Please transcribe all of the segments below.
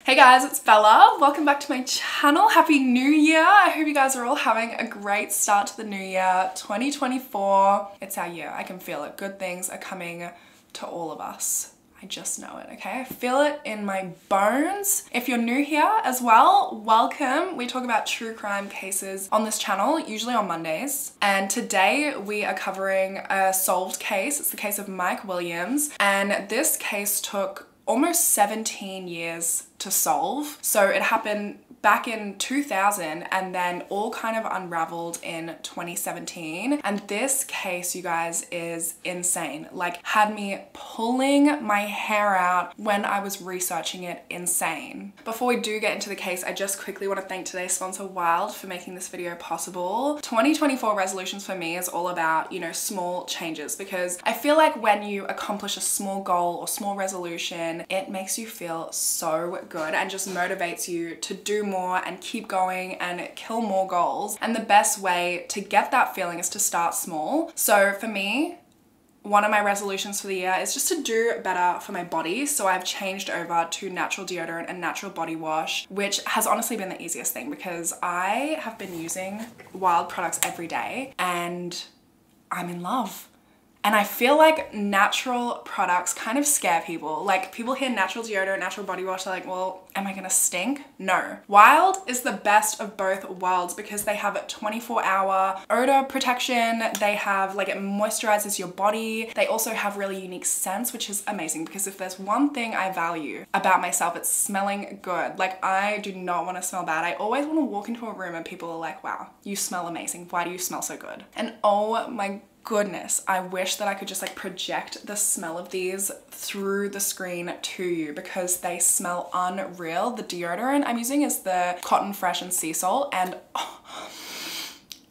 Hey guys, it's Bella. Welcome back to my channel. Happy New Year. I hope you guys are all having a great start to the new year. 2024, it's our year. I can feel it. Good things are coming to all of us. I just know it, okay? I feel it in my bones. If you're new here as well, welcome. We talk about true crime cases on this channel, usually on Mondays. And today we are covering a solved case. It's the case of Mike Williams. And this case took almost 17 years to solve. So it happened back in 2000 and then all kind of unraveled in 2017. And this case, you guys, is insane. Like, had me pulling my hair out when I was researching it. Insane. Before we do get into the case, I just quickly want to thank today's sponsor Wild for making this video possible. 2024 resolutions for me is all about, you know, small changes, because I feel like when you accomplish a small goal or small resolution, it makes you feel so good and just motivates you to do more and keep going and kill more goals. And the best way to get that feeling is to start small. So for me, one of my resolutions for the year is just to do better for my body. So I've changed over to natural deodorant and natural body wash, which has honestly been the easiest thing because I have been using Wild products every day and I'm in love. And I feel like natural products kind of scare people. Like, people hear natural deodorant, natural body wash, they're like, well, am I gonna stink? No. Wild is the best of both worlds because they have a 24-hour odor protection. They have, like, it moisturizes your body. They also have really unique scents, which is amazing because if there's one thing I value about myself, it's smelling good. Like, I do not want to smell bad. I always want to walk into a room and people are like, wow, you smell amazing. Why do you smell so good? And oh my goodness, I wish that I could just like project the smell of these through the screen to you because they smell unreal. The deodorant I'm using is the Cotton Fresh and Sea Salt, and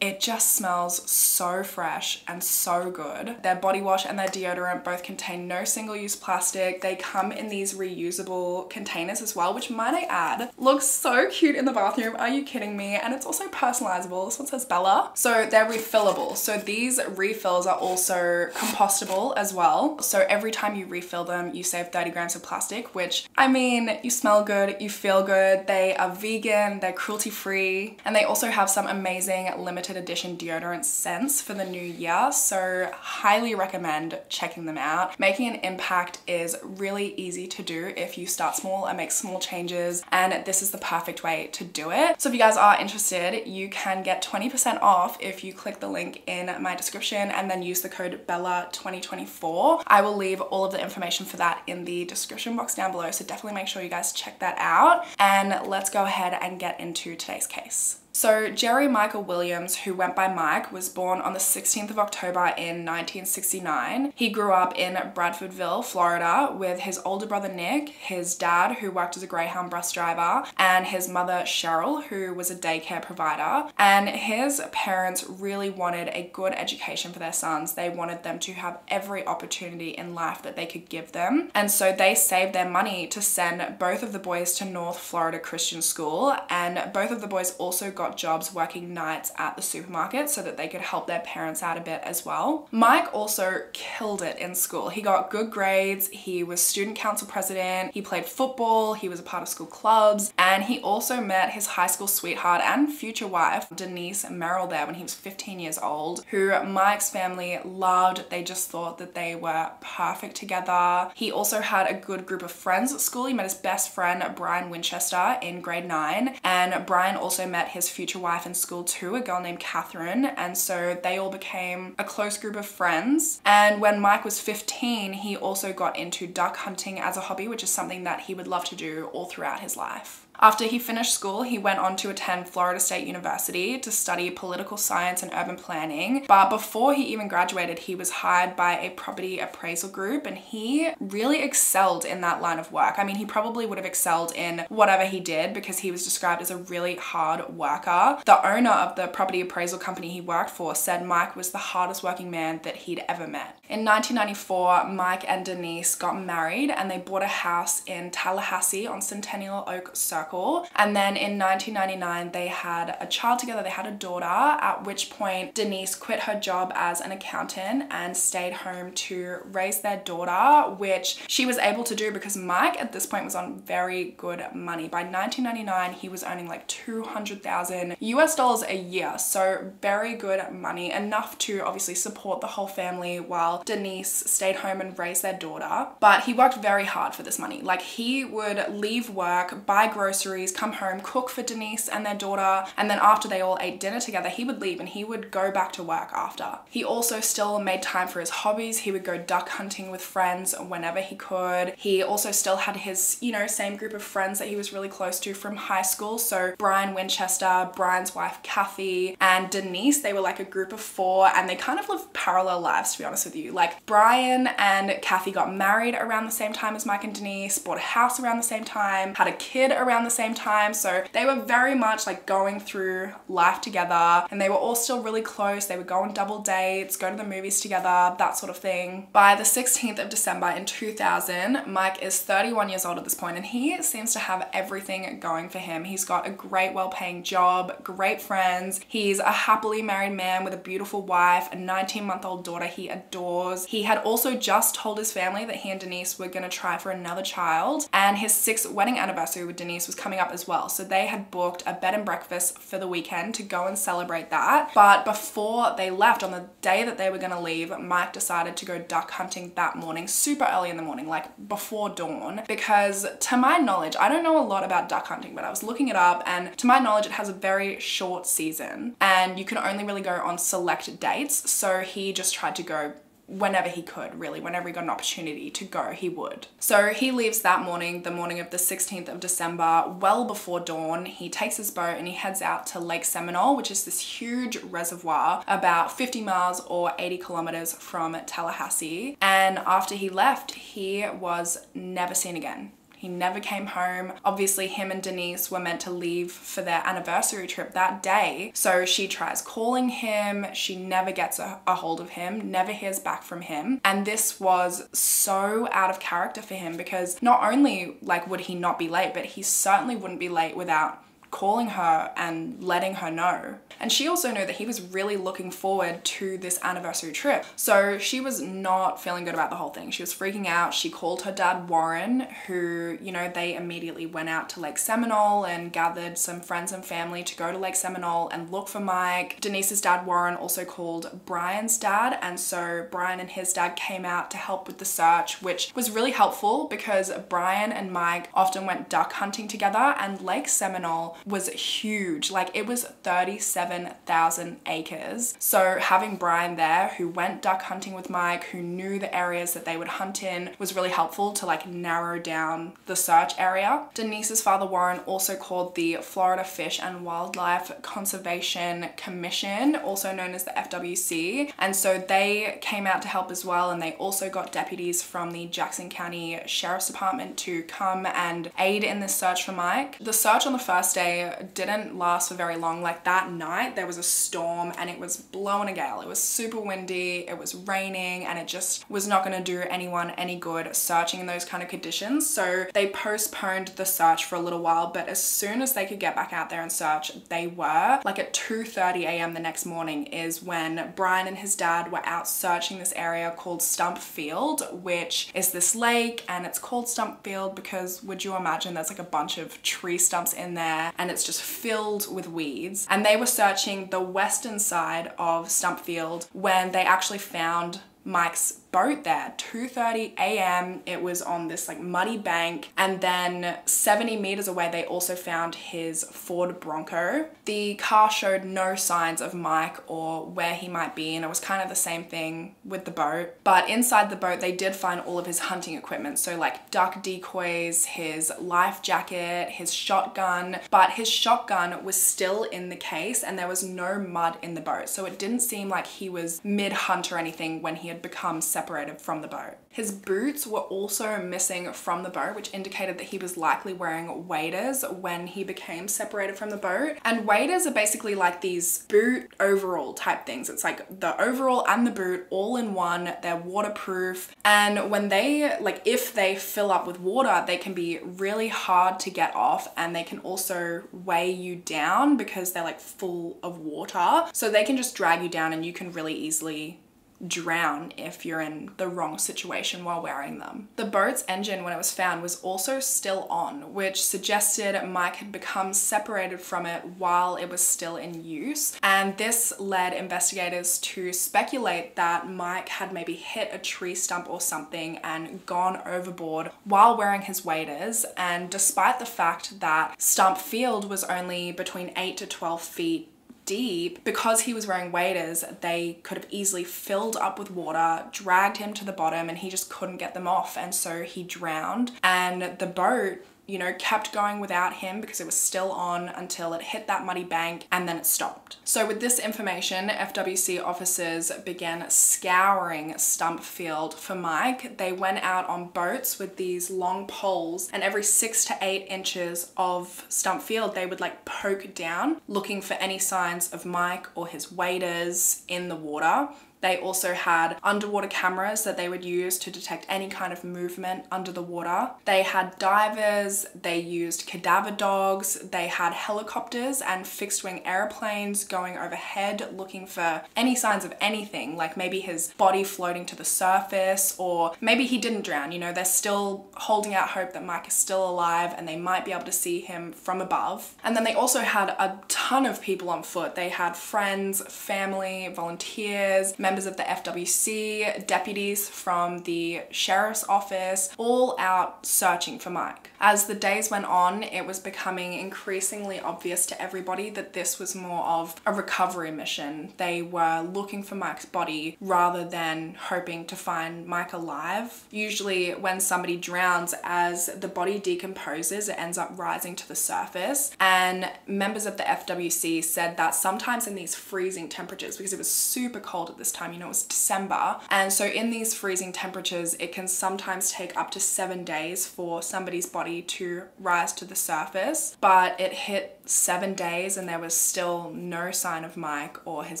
it just smells so fresh and so good. Their body wash and their deodorant both contain no single-use plastic. They come in these reusable containers as well, which, might I add, looks so cute in the bathroom. Are you kidding me? And it's also personalizable. This one says Bella. So they're refillable. So these refills are also compostable as well. So every time you refill them, you save 30 grams of plastic, which, I mean, you smell good, you feel good. They are vegan, they're cruelty-free, and they also have some amazing limited edition deodorant scents for the new year, so highly recommend checking them out. Making an impact is really easy to do if you start small and make small changes, and this is the perfect way to do it. So if you guys are interested, you can get 20% off if you click the link in my description and then use the code BELLA2024. I will leave all of the information for that in the description box down below, so definitely make sure you guys check that out. And let's go ahead and get into today's case. So Jerry Michael Williams, who went by Mike, was born on the 16th of October in 1969. He grew up in Bradfordville, Florida, with his older brother Nick, his dad, who worked as a Greyhound bus driver, and his mother Cheryl, who was a daycare provider. And his parents really wanted a good education for their sons. They wanted them to have every opportunity in life that they could give them. And so they saved their money to send both of the boys to North Florida Christian School, and both of the boys also got jobs working nights at the supermarket so that they could help their parents out a bit as well. Mike also killed it in school. He got good grades, he was student council president, he played football, he was a part of school clubs, and he also met his high school sweetheart and future wife, Denise Merrill, there when he was 15 years old, who Mike's family loved. They just thought that they were perfect together. He also had a good group of friends at school. He met his best friend, Brian Winchester, in grade 9, and Brian also met his future wife in school too, a girl named Catherine, and so they all became a close group of friends. And when Mike was 15, he also got into duck hunting as a hobby, which is something that he would love to do all throughout his life. After he finished school, he went on to attend Florida State University to study political science and urban planning. But before he even graduated, he was hired by a property appraisal group, and he really excelled in that line of work. I mean, he probably would have excelled in whatever he did because he was described as a really hard worker. The owner of the property appraisal company he worked for said Mike was the hardest working man that he'd ever met. In 1994, Mike and Denise got married and they bought a house in Tallahassee on Centennial Oak Circle. circle. And then in 1999, they had a child together, they had a daughter, at which point Denise quit her job as an accountant and stayed home to raise their daughter, which she was able to do because Mike at this point was on very good money. By 1999, he was earning like $200,000 US a year. So very good money, enough to obviously support the whole family while Denise stayed home and raised their daughter. But he worked very hard for this money. Like, he would leave work, buy groceries, come home, cook for Denise and their daughter, and then after they all ate dinner together, he would leave and he would go back to work after. He also still made time for his hobbies. He would go duck hunting with friends whenever he could. He also still had his, you know, same group of friends that he was really close to from high school. So Brian Winchester, Brian's wife Kathy, and Denise, they were like a group of four, and they kind of lived parallel lives, to be honest with you. Like, Brian and Kathy got married around the same time as Mike and Denise, bought a house around the same time, had a kid around the same time. So they were very much like going through life together, and they were all still really close. They would go on double dates, go to the movies together, that sort of thing. By the 16th of December in 2000, Mike is 31 years old at this point, and he seems to have everything going for him. He's got a great, well-paying job, great friends. He's a happily married man with a beautiful wife, a 19-month-old daughter he adores. He had also just told his family that he and Denise were gonna try for another child, and his 6th wedding anniversary with Denise was coming up as well. So they had booked a bed and breakfast for the weekend to go and celebrate that. But before they left, on the day that they were gonna leave, Mike decided to go duck hunting that morning, super early in the morning, like before dawn, because to my knowledge, I don't know a lot about duck hunting, but I was looking it up, and to my knowledge, it has a very short season and you can only really go on select dates. So he just tried to go whenever he could, really. Whenever he got an opportunity to go, he would. So he leaves that morning, the morning of the 16th of December, well before dawn. He takes his boat and he heads out to Lake Seminole, which is this huge reservoir about 50 miles or 80 kilometers from Tallahassee. And after he left, he was never seen again. He never came home. Obviously, him and Denise were meant to leave for their anniversary trip that day. So she tries calling him. She never gets a hold of him, never hears back from him. And this was so out of character for him, because not only like would he not be late, but he certainly wouldn't be late without calling her and letting her know. And she also knew that he was really looking forward to this anniversary trip. So she was not feeling good about the whole thing. She was freaking out. She called her dad, Warren, who, you know, they immediately went out to Lake Seminole and gathered some friends and family to go to Lake Seminole and look for Mike. Denise's dad, Warren, also called Brian's dad. And so Brian and his dad came out to help with the search, which was really helpful because Brian and Mike often went duck hunting together, and Lake Seminole was huge. Like, it was 37,000 acres. So having Brian there, who went duck hunting with Mike, who knew the areas that they would hunt in, was really helpful to like narrow down the search area. Denise's father, Warren, also called the Florida Fish and Wildlife Conservation Commission, also known as the FWC. And so they came out to help as well. And they also got deputies from the Jackson County Sheriff's Department to come and aid in this search for Mike. The search on the first day didn't last for very long. Like, that night there was a storm and it was blowing a gale. It was super windy, it was raining, and it just was not going to do anyone any good searching in those kind of conditions. So they postponed the search for a little while, but as soon as they could get back out there and search, they were. Like, at 2:30 a.m. the next morning is when Brian and his dad were out searching this area called Stump Field, which is this lake, and it's called Stump Field because, would you imagine, there's like a bunch of tree stumps in there and it's just filled with weeds. And they were searching the western side of Stump Field when they actually found Mike's boat there. 2:30 a.m. It was on this like muddy bank, and then 70 meters away they also found his Ford Bronco. The car showed no signs of Mike or where he might be, and it was kind of the same thing with the boat. But inside the boat they did find all of his hunting equipment, so like duck decoys, his life jacket, his shotgun. But his shotgun was still in the case and there was no mud in the boat, so it didn't seem like he was mid-hunt or anything when he had become separated from the boat. His boots were also missing from the boat, which indicated that he was likely wearing waders when he became separated from the boat. And waders are basically like these boot overall type things. It's like the overall and the boot all in one. They're waterproof. And when they, like, if they fill up with water, they can be really hard to get off, and they can also weigh you down because they're like full of water. So they can just drag you down and you can really easily drown if you're in the wrong situation while wearing them. The boat's engine, when it was found, was also still on, which suggested Mike had become separated from it while it was still in use. And this led investigators to speculate that Mike had maybe hit a tree stump or something and gone overboard while wearing his waders. And despite the fact that Stump Field was only between 8 to 12 feet deep, because he was wearing waders, they could have easily filled up with water, dragged him to the bottom, and he just couldn't get them off, and so he drowned. And the boat, you know, kept going without him because it was still on until it hit that muddy bank, and then it stopped. So with this information, FWC officers began scouring Stump Field for Mike. They went out on boats with these long poles, and every 6 to 8 inches of Stump Field, they would like poke down, looking for any signs of Mike or his waders in the water. They also had underwater cameras that they would use to detect any kind of movement under the water. They had divers, they used cadaver dogs, they had helicopters and fixed wing airplanes going overhead looking for any signs of anything, like maybe his body floating to the surface, or maybe he didn't drown. You know, they're still holding out hope that Mike is still alive and they might be able to see him from above. And then they also had a ton of people on foot. They had friends, family, volunteers, members of the FWC, deputies from the sheriff's office, all out searching for Mike. As the days went on, it was becoming increasingly obvious to everybody that this was more of a recovery mission. They were looking for Mike's body rather than hoping to find Mike alive. Usually when somebody drowns, as the body decomposes, it ends up rising to the surface. And members of the FWC said that sometimes in these freezing temperatures, because it was super cold at this time, you know, it was December, and so in these freezing temperatures, it can sometimes take up to 7 days for somebody's body to rise to the surface. But it hit 7 days and there was still no sign of Mike or his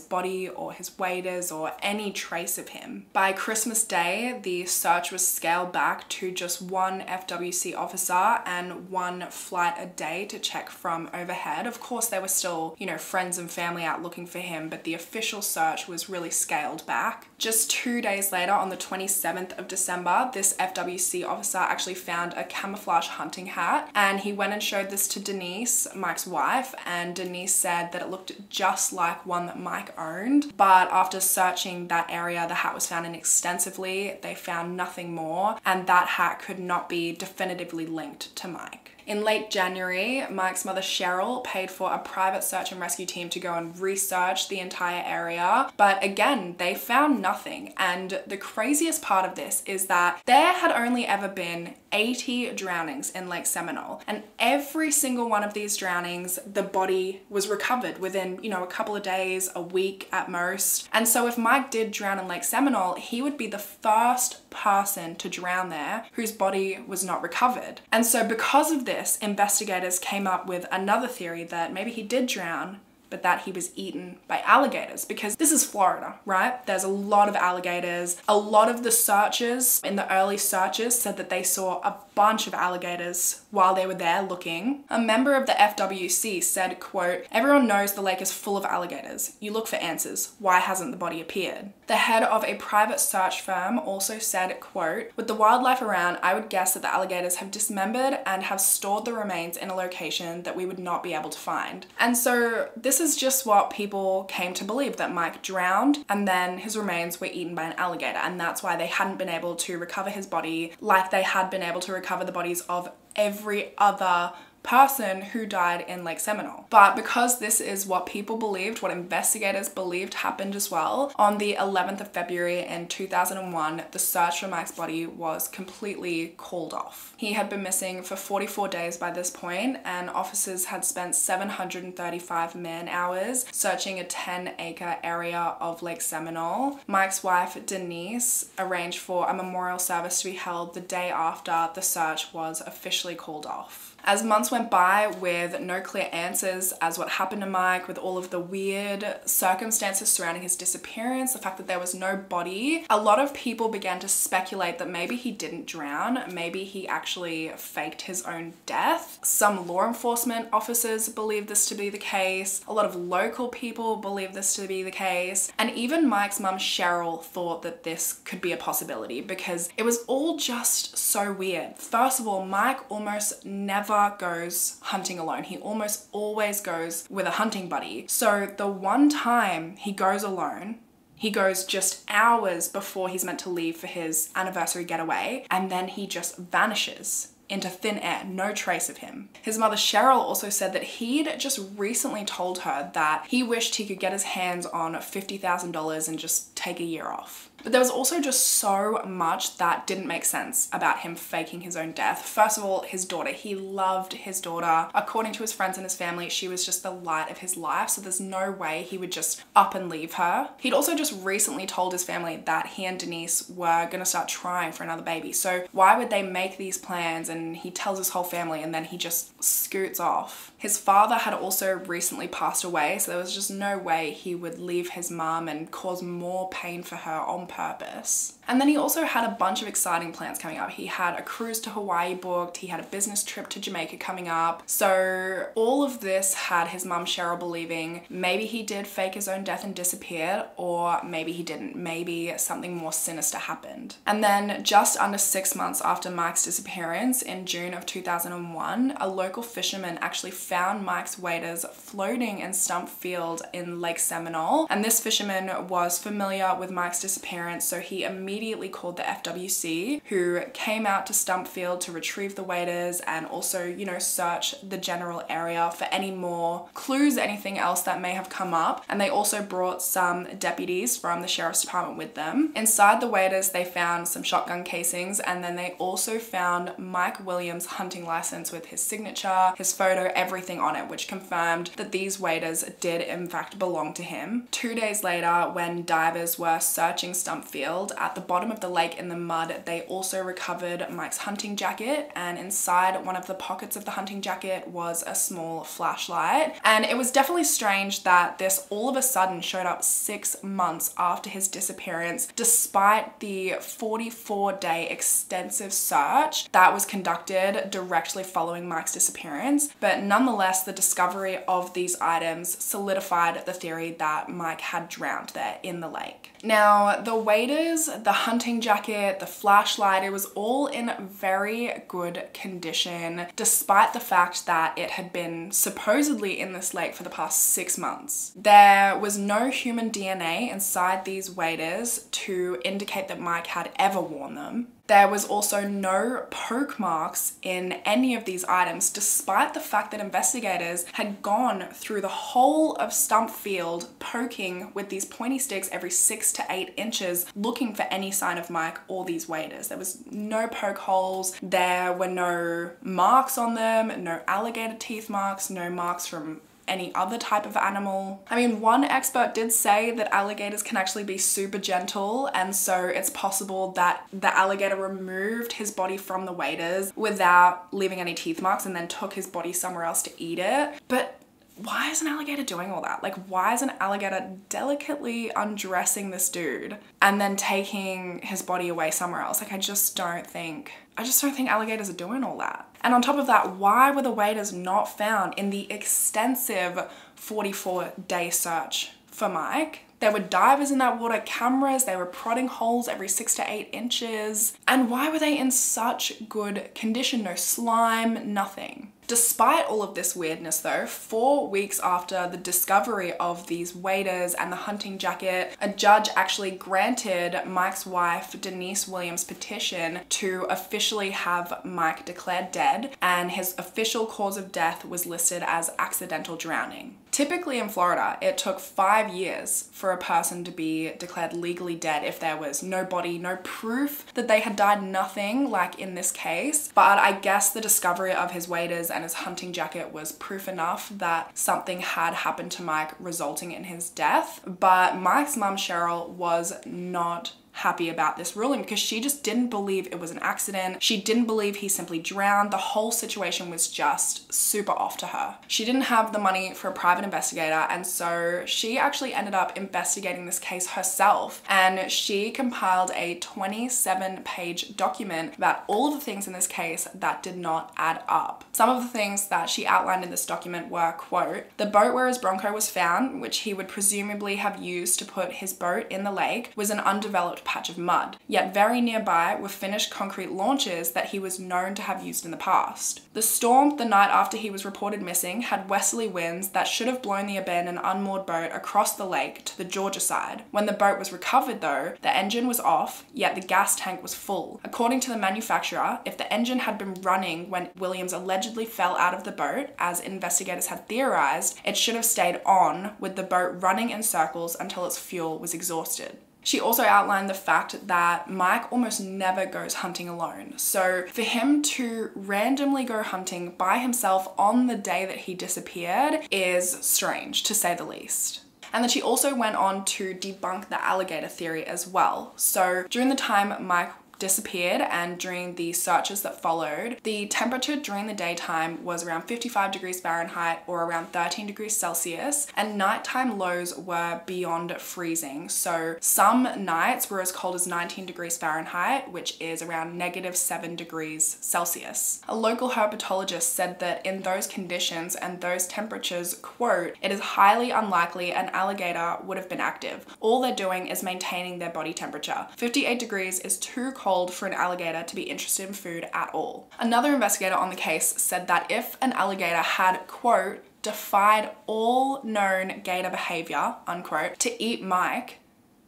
body or his waders or any trace of him. By Christmas Day, the search was scaled back to just one FWC officer and one flight a day to check from overhead. Of course, there were still, you know, friends and family out looking for him, but the official search was really scaled back. Just 2 days later, on the 27th of December, this FWC officer actually found a camouflage hunting hat, and he went and showed this to Denise, Mike's wife, and Denise said that it looked just like one that Mike owned. But after searching that area, the hat was found in extensively. They found nothing more, and that hat could not be definitively linked to Mike. In late January, Mike's mother Cheryl paid for a private search and rescue team to go and research the entire area, but again, they found nothing. And the craziest part of this is that there had only ever been 80 drownings in Lake Seminole, and every single one of these drownings, the body was recovered within, you know, a couple of days, a week at most. And so if Mike did drown in Lake Seminole, he would be the first person to drown there whose body was not recovered. And so because of this, investigators came up with another theory that maybe he did drown, but that he was eaten by alligators, because this is Florida, right? There's a lot of alligators. A lot of the searchers in the early searches said that they saw a bunch of alligators while they were there looking. A member of the FWC said, quote, "Everyone knows the lake is full of alligators. You look for answers. Why hasn't the body appeared?" The head of a private search firm also said, quote, "With the wildlife around, I would guess that the alligators have dismembered and have stored the remains in a location that we would not be able to find." And so this is just what people came to believe, that Mike drowned and then his remains were eaten by an alligator, and that's why they hadn't been able to recover his body like they had been able to recover the bodies of every other person who died in Lake Seminole. But because this is what people believed, what investigators believed happened as well, on the 11th of February in 2001, the search for Mike's body was completely called off. He had been missing for 44 days by this point, and officers had spent 735 man-hours searching a 10-acre area of Lake Seminole. Mike's wife, Denise, arranged for a memorial service to be held the day after the search was officially called off. As months went by with no clear answers as what happened to Mike, with all of the weird circumstances surrounding his disappearance, the fact that there was no body, a lot of people began to speculate that maybe he didn't drown, maybe he actually faked his own death. Some law enforcement officers believed this to be the case, a lot of local people believed this to be the case, and even Mike's mum Cheryl thought that this could be a possibility because it was all just so weird. First of all, Mike almost never goes hunting alone. He almost always goes with a hunting buddy. So the one time he goes alone, he goes just hours before he's meant to leave for his anniversary getaway, and then he just vanishes into thin air, no trace of him. His mother Cheryl also said that he'd just recently told her that he wished he could get his hands on $50,000 and just take a year off. But there was also just so much that didn't make sense about him faking his own death. First of all, his daughter. He loved his daughter. According to his friends and his family, she was just the light of his life, so there's no way he would just up and leave her. He'd also just recently told his family that he and Denise were gonna start trying for another baby. So why would they make these plans? And he tells his whole family and then he just scoots off. His father had also recently passed away, so there was just no way he would leave his mum and cause more pain for her on purpose. And then he also had a bunch of exciting plans coming up. He had a cruise to Hawaii booked, he had a business trip to Jamaica coming up. So all of this had his mum Cheryl believing maybe he did fake his own death and disappeared, or maybe he didn't. Maybe something more sinister happened. And then just under 6 months after Mike's disappearance in June of 2001, a local fisherman actually found Mike's waders floating in Stump Field in Lake Seminole. And this fisherman was familiar with Mike's disappearance, so he immediately called the FWC, who came out to Stump Field to retrieve the waders and also, you know, search the general area for any more clues, anything else that may have come up. And they also brought some deputies from the sheriff's department with them. Inside the waders, they found some shotgun casings, and then they also found Mike Williams' hunting license with his signature, his photo, everything on it, which confirmed that these waders did in fact belong to him. 2 days later, when divers were searching Stump Field, at the bottom of the lake in the mud, they also recovered Mike's hunting jacket, and inside one of the pockets of the hunting jacket was a small flashlight. And it was definitely strange that this all of a sudden showed up 6 months after his disappearance, despite the 44-day extensive search that was conducted directly following Mike's disappearance. But nonetheless, the discovery of these items solidified the theory that Mike had drowned there in the lake. Now, the waders, the hunting jacket, the flashlight, it was all in very good condition, despite the fact that it had been supposedly in this lake for the past 6 months. There was no human DNA inside these waders to indicate that Mike had ever worn them. There was also no poke marks in any of these items, despite the fact that investigators had gone through the whole of Stump Field poking with these pointy sticks every 6 to 8 inches, looking for any sign of Mike or these waders. There was no poke holes, there were no marks on them, no alligator teeth marks, no marks from any other type of animal. I mean, one expert did say that alligators can actually be super gentle, and so it's possible that the alligator removed his body from the waders without leaving any teeth marks and then took his body somewhere else to eat it. But why is an alligator doing all that? Like, why is an alligator delicately undressing this dude and then taking his body away somewhere else? Like, I just don't think alligators are doing all that. And on top of that, why were the waders not found in the extensive 44-day search for Mike? There were divers in that water, cameras, they were prodding holes every 6 to 8 inches. And why were they in such good condition? No slime, nothing. Despite all of this weirdness though, 4 weeks after the discovery of these waders and the hunting jacket, a judge actually granted Mike's wife Denise Williams' petition to officially have Mike declared dead, and his official cause of death was listed as accidental drowning. Typically in Florida, it took 5 years for a person to be declared legally dead if there was no body, no proof that they had died, nothing like in this case. But I guess the discovery of his waders and his hunting jacket was proof enough that something had happened to Mike, resulting in his death. But Mike's mum, Cheryl, was not happy about this ruling because she just didn't believe it was an accident. She didn't believe he simply drowned. The whole situation was just super off to her. She didn't have the money for a private investigator, and so she actually ended up investigating this case herself, and she compiled a 27-page document about all of the things in this case that did not add up. Some of the things that she outlined in this document were, quote, the boat where his Bronco was found, which he would presumably have used to put his boat in the lake, was an undeveloped patch of mud, yet very nearby were finished concrete launches that he was known to have used in the past. The storm the night after he was reported missing had westerly winds that should have blown the abandoned unmoored boat across the lake to the Georgia side. When the boat was recovered though, the engine was off, yet the gas tank was full. According to the manufacturer, if the engine had been running when Williams allegedly fell out of the boat, as investigators had theorized, it should have stayed on, with the boat running in circles until its fuel was exhausted. She also outlined the fact that Mike almost never goes hunting alone. So for him to randomly go hunting by himself on the day that he disappeared is strange, to say the least. And then she also went on to debunk the alligator theory as well. So during the time Mike disappeared and during the searches that followed, the temperature during the daytime was around 55 degrees Fahrenheit or around 13 degrees Celsius, and nighttime lows were beyond freezing. So some nights were as cold as 19 degrees Fahrenheit, which is around -7 degrees Celsius. A local herpetologist said that in those conditions and those temperatures, quote, it is highly unlikely an alligator would have been active. All they're doing is maintaining their body temperature. 58 degrees is too cold for an alligator to be interested in food at all. Another investigator on the case said that if an alligator had, quote, defied all known gator behavior, unquote, to eat Mike,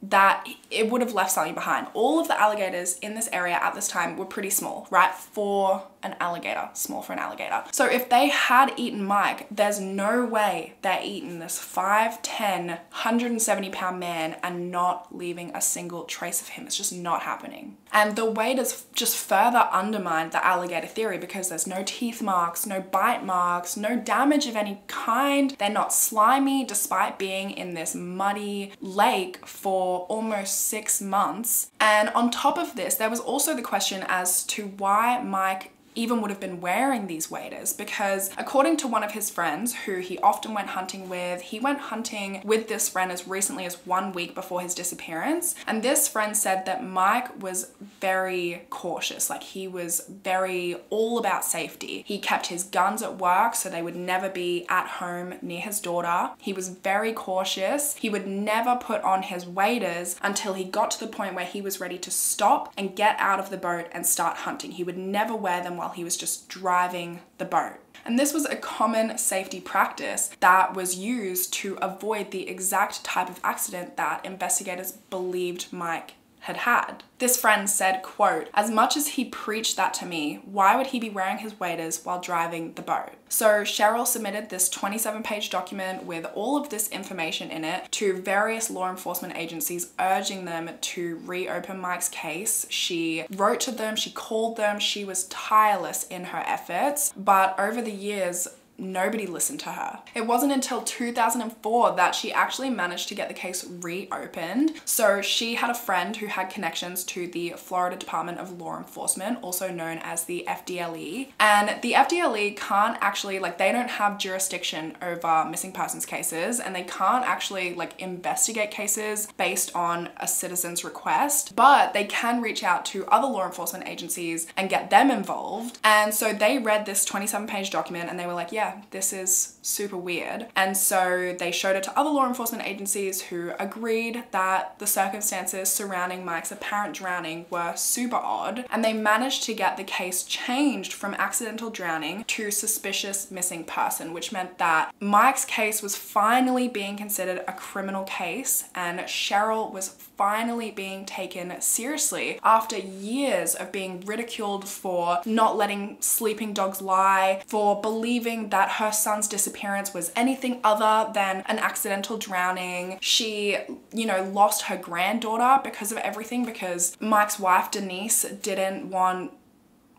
that it would have left something behind. All of the alligators in this area at this time were pretty small, right? For an alligator, small for an alligator. So if they had eaten Mike, there's no way they're eating this 5'10", 170-pound man and not leaving a single trace of him. It's just not happening. And the waders just further undermined the alligator theory because there's no teeth marks, no bite marks, no damage of any kind. They're not slimy despite being in this muddy lake for almost 6 months. And on top of this, there was also the question as to why Mike even would have been wearing these waders, because according to one of his friends who he often went hunting with, he went hunting with this friend as recently as 1 week before his disappearance, and this friend said that Mike was very cautious, like he was very all about safety. He kept his guns at work so they would never be at home near his daughter. He was very cautious. He would never put on his waders until he got to the point where he was ready to stop and get out of the boat and start hunting. He would never wear them while he was just driving the boat. And this was a common safety practice that was used to avoid the exact type of accident that investigators believed Mike had had. This friend said, quote, as much as he preached that to me, why would he be wearing his waders while driving the boat? So Cheryl submitted this 27-page document with all of this information in it to various law enforcement agencies, urging them to reopen Mike's case. She wrote to them, she called them, she was tireless in her efforts, but over the years, nobody listened to her. It wasn't until 2004 that she actually managed to get the case reopened. So she had a friend who had connections to the Florida Department of Law Enforcement, also known as the FDLE. And the FDLE can't actually, like, they don't have jurisdiction over missing persons cases, and they can't actually like investigate cases based on a citizen's request, but they can reach out to other law enforcement agencies and get them involved. And so they read this 27-page document and they were like, yeah, yeah, this is super weird. And so they showed it to other law enforcement agencies who agreed that the circumstances surrounding Mike's apparent drowning were super odd, and they managed to get the case changed from accidental drowning to suspicious missing person, which meant that Mike's case was finally being considered a criminal case, and Cheryl was finally being taken seriously after years of being ridiculed for not letting sleeping dogs lie, for believing that her son's disappearance was anything other than an accidental drowning. She, lost her granddaughter because of everything, because Mike's wife, Denise, didn't want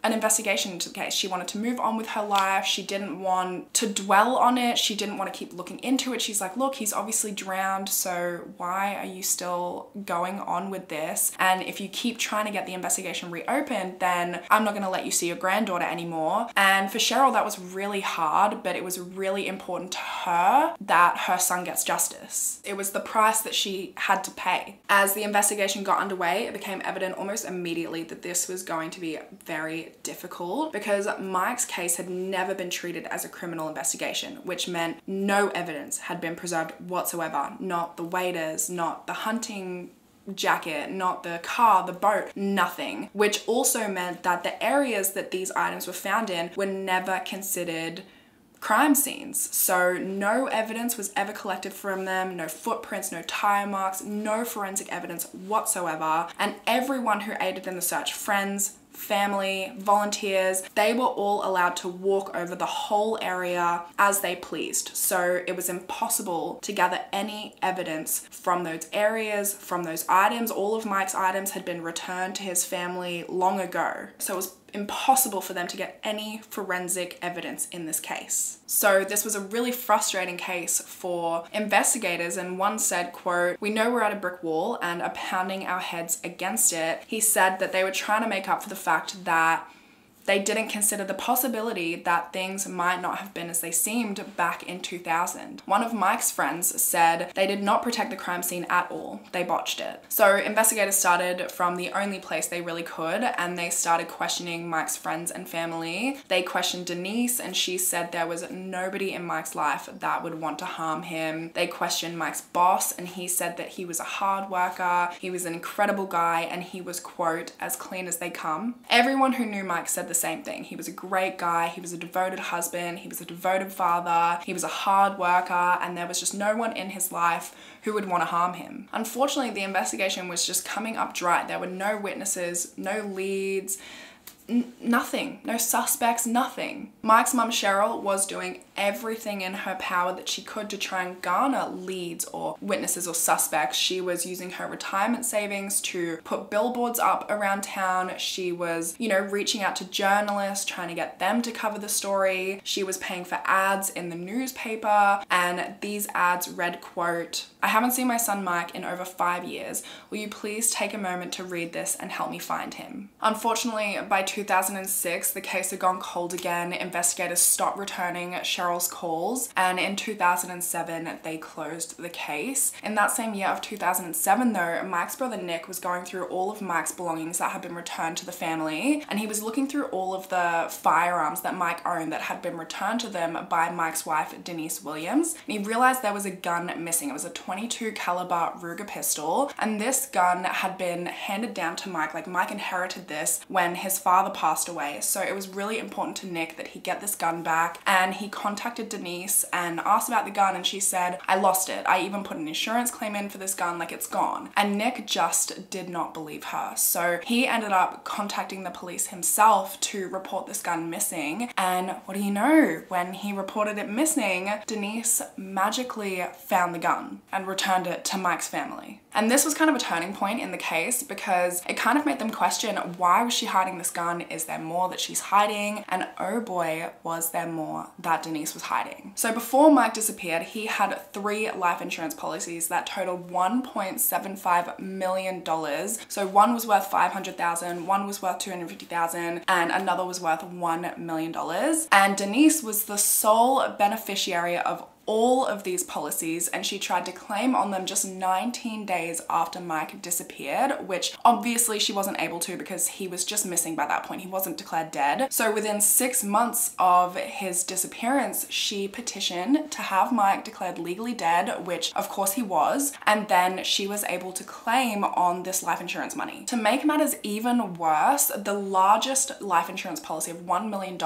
an investigation into the case. She wanted to move on with her life. She didn't want to dwell on it. She didn't want to keep looking into it. She's like, look, he's obviously drowned, so why are you still going on with this? And if you keep trying to get the investigation reopened, then I'm not going to let you see your granddaughter anymore. And for Cheryl, that was really hard, but it was really important to her that her son gets justice. It was the price that she had to pay. As the investigation got underway, it became evident almost immediately that this was going to be very difficult, because Mike's case had never been treated as a criminal investigation, which meant no evidence had been preserved whatsoever. Not the waiters, not the hunting jacket, not the car, the boat, nothing. Which also meant that the areas that these items were found in were never considered crime scenes. So no evidence was ever collected from them, no footprints, no tire marks, no forensic evidence whatsoever. And everyone who aided in the search, friends, family, volunteers, they were all allowed to walk over the whole area as they pleased. So it was impossible to gather any evidence from those areas, from those items. All of Mike's items had been returned to his family long ago. So it was impossible for them to get any forensic evidence in this case. So this was a really frustrating case for investigators, and one said, quote, "We know we're at a brick wall and are pounding our heads against it." He said that they were trying to make up for the fact that they didn't consider the possibility that things might not have been as they seemed back in 2000. One of Mike's friends said they did not protect the crime scene at all. They botched it. So investigators started from the only place they really could, and they started questioning Mike's friends and family. They questioned Denise, and she said there was nobody in Mike's life that would want to harm him. They questioned Mike's boss, and he said that he was a hard worker, he was an incredible guy, and he was, quote, "as clean as they come." Everyone who knew Mike said the same thing. He was a great guy, he was a devoted husband, he was a devoted father, he was a hard worker, and there was just no one in his life who would want to harm him. Unfortunately, the investigation was just coming up dry. There were no witnesses, no leads, nothing, no suspects, nothing. Mike's mum Cheryl was doing everything in her power that she could to try and garner leads or witnesses or suspects. She was using her retirement savings to put billboards up around town. She was, reaching out to journalists, trying to get them to cover the story. She was paying for ads in the newspaper, and these ads read, quote, "I haven't seen my son Mike in over 5 years. Will you please take a moment to read this and help me find him?" Unfortunately, by 2006, the case had gone cold again. Investigators stopped returning Cheryl's calls, and in 2007, they closed the case. In that same year of 2007, though, Mike's brother Nick was going through all of Mike's belongings that had been returned to the family, and he was looking through all of the firearms that Mike owned that had been returned to them by Mike's wife, Denise Williams, and he realized there was a gun missing. It was a 22 caliber Ruger pistol, and this gun had been handed down to Mike. Like, Mike inherited this when his father passed away, so it was really important to Nick that he get this gun back. And he contacted Denise and asked about the gun, and she said, "I lost it. I even put an insurance claim in for this gun, like, it's gone." And Nick just did not believe her, so he ended up contacting the police himself to report this gun missing. And what do you know, when he reported it missing, Denise magically found the gun and returned it to Mike's family. And this was kind of a turning point in the case, because it kind of made them question, why was she hiding this gun? Is there more that she's hiding? And oh boy, was there more that Denise was hiding. So before Mike disappeared, he had 3 life insurance policies that totaled $1.75 million. So one was worth $500,000, one was worth $250,000, and another was worth $1 million. And Denise was the sole beneficiary of all of these policies and she tried to claim on them just 19 days after Mike disappeared, which obviously she wasn't able to because he was just missing by that point. He wasn't declared dead. So within 6 months of his disappearance, she petitioned to have Mike declared legally dead, which of course he was, and then she was able to claim on this life insurance money. To make matters even worse, the largest life insurance policy of $1 million,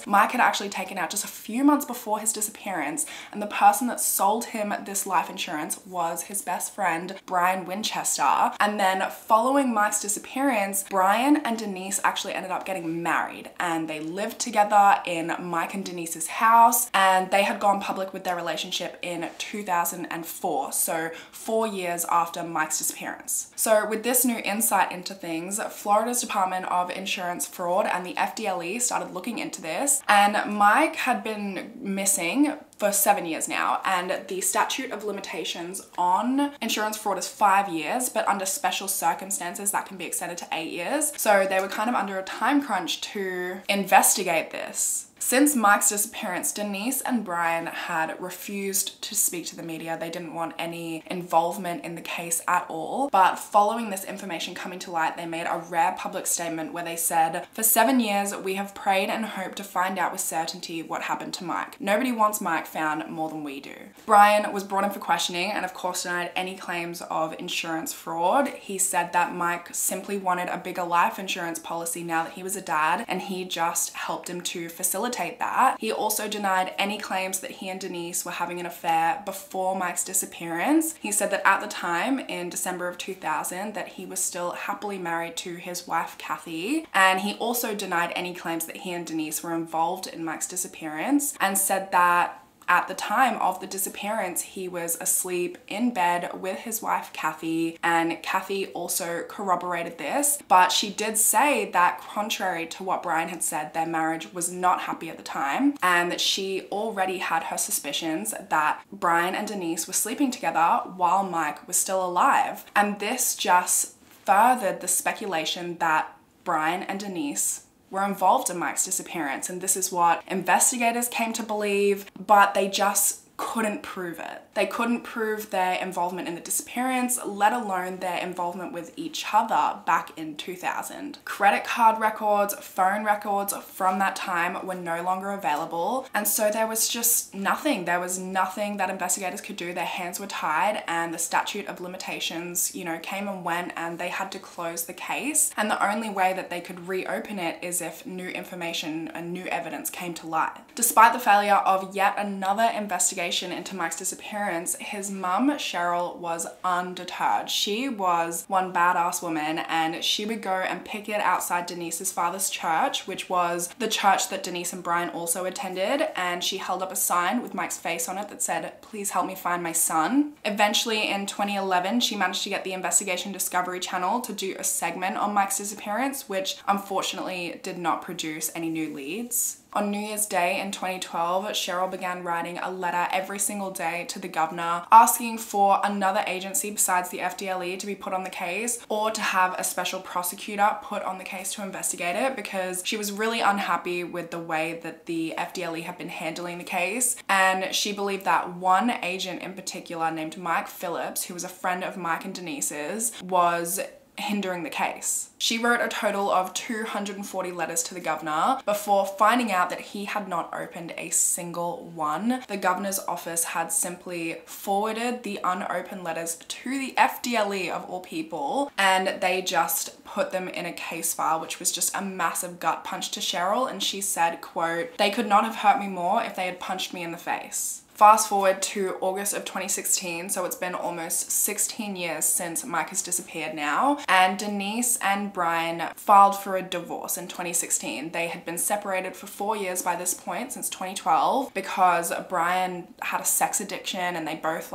Mike had actually taken out just a few months before his disappearance, and the person that sold him this life insurance was his best friend, Brian Winchester. And then following Mike's disappearance, Brian and Denise actually ended up getting married, and they lived together in Mike and Denise's house, and they had gone public with their relationship in 2004, so 4 years after Mike's disappearance. So with this new insight into things, Florida's Department of Insurance Fraud and the FDLE started looking into this, and Mike had been missing for 7 years now, and the statute of limitations on insurance fraud is 5 years, but under special circumstances that can be extended to 8 years. So they were kind of under a time crunch to investigate this. Since Mike's disappearance, Denise and Brian had refused to speak to the media. They didn't want any involvement in the case at all. But following this information coming to light, they made a rare public statement where they said, "For 7 years, we have prayed and hoped to find out with certainty what happened to Mike. Nobody wants Mike found more than we do." Brian was brought in for questioning and of course denied any claims of insurance fraud. He said that Mike simply wanted a bigger life insurance policy now that he was a dad, and he just helped him to facilitate that. He also denied any claims that he and Denise were having an affair before Mike's disappearance. He said that at the time, in December of 2000, that he was still happily married to his wife, Kathy. And he also denied any claims that he and Denise were involved in Mike's disappearance, and said that at the time of the disappearance, he was asleep in bed with his wife, Kathy, and Kathy also corroborated this. But she did say that contrary to what Brian had said, their marriage was not happy at the time, and that she already had her suspicions that Brian and Denise were sleeping together while Mike was still alive. And this just furthered the speculation that Brian and Denise were involved in Mike's disappearance, and this is what investigators came to believe, but they just couldn't prove it. They couldn't prove their involvement in the disappearance, let alone their involvement with each other back in 2000. Credit card records, phone records from that time were no longer available, and so there was just nothing. There was nothing that investigators could do. Their hands were tied, and the statute of limitations, came and went, and they had to close the case. And the only way that they could reopen it is if new information and new evidence came to light. Despite the failure of yet another investigation into Mike's disappearance, his mum, Cheryl, was undeterred. She was one badass woman, and she would go and picket outside Denise's father's church, which was the church that Denise and Brian also attended, and she held up a sign with Mike's face on it that said, "Please help me find my son." Eventually, in 2011, she managed to get the Investigation Discovery Channel to do a segment on Mike's disappearance, which unfortunately did not produce any new leads. On New Year's Day in 2012, Cheryl began writing a letter every single day to the governor asking for another agency besides the FDLE to be put on the case, or to have a special prosecutor put on the case to investigate it, because she was really unhappy with the way that the FDLE had been handling the case. And she believed that one agent in particular named Mike Phillips, who was a friend of Mike and Denise's, was hindering the case. She wrote a total of 240 letters to the governor before finding out that he had not opened a single one. The governor's office had simply forwarded the unopened letters to the FDLE of all people, and they just put them in a case file, which was just a massive gut punch to Cheryl. And she said, quote, "They could not have hurt me more if they had punched me in the face." Fast forward to August of 2016, so it's been almost 16 years since Mike has disappeared now, and Denise and Brian filed for a divorce in 2016. They had been separated for 4 years by this point, since 2012, because Brian had a sex addiction and they both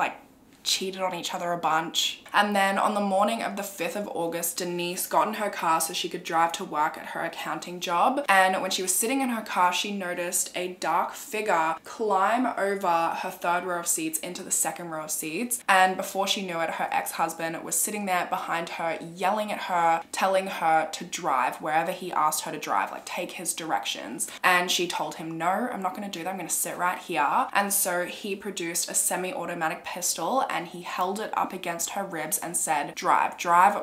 cheated on each other a bunch. And then on the morning of the 5th of August, Denise got in her car so she could drive to work at her accounting job. And when she was sitting in her car, she noticed a dark figure climb over her 3rd row of seats into the 2nd row of seats. And before she knew it, her ex-husband was sitting there behind her, yelling at her, telling her to drive wherever he asked her to drive, like take his directions. And she told him, no, I'm not going to do that. I'm going to sit right here. And so he produced a semi-automatic pistol and he held it up against her ribs and said, drive